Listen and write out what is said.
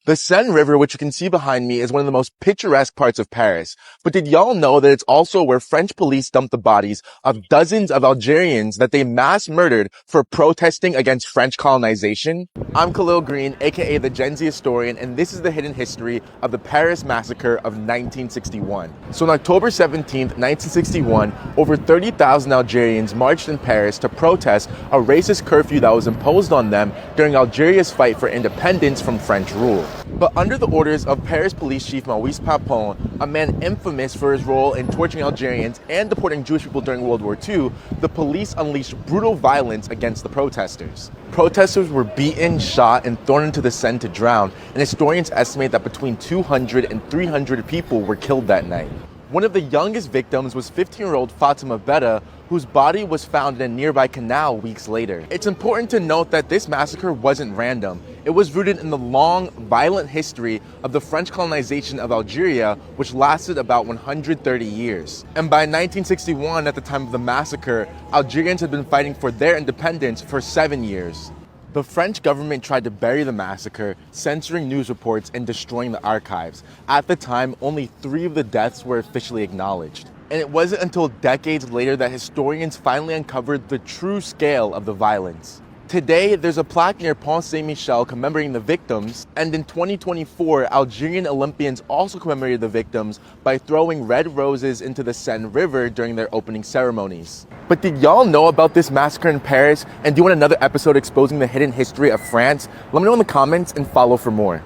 The Seine River, which you can see behind me, is one of the most picturesque parts of Paris. But did y'all know that it's also where French police dumped the bodies of dozens of Algerians that they mass murdered for protesting against French colonization? I'm Khalil Green, aka the Gen Z historian, and this is the hidden history of the Paris Massacre of 1961. So on October 17th, 1961, over 30,000 Algerians marched in Paris to protest a racist curfew that was imposed on them during Algeria's fight for independence from French rule. But under the orders of Paris Police Chief Maurice Papon, a man infamous for his role in torturing Algerians and deporting Jewish people during World War II, the police unleashed brutal violence against the protesters. Protesters were beaten, shot, and thrown into the Seine to drown, and historians estimate that between 200 and 300 people were killed that night. One of the youngest victims was 15-year-old Fatima Betta, whose body was found in a nearby canal weeks later. It's important to note that this massacre wasn't random. It was rooted in the long, violent history of the French colonization of Algeria, which lasted about 130 years. And by 1961, at the time of the massacre, Algerians had been fighting for their independence for 7 years. The French government tried to bury the massacre, censoring news reports and destroying the archives. At the time, only 3 of the deaths were officially acknowledged. And it wasn't until decades later that historians finally uncovered the true scale of the violence. Today, there's a plaque near Pont Saint-Michel commemorating the victims, and in 2024, Algerian Olympians also commemorated the victims by throwing red roses into the Seine River during their opening ceremonies. But did y'all know about this massacre in Paris? And do you want another episode exposing the hidden history of France? Let me know in the comments and follow for more.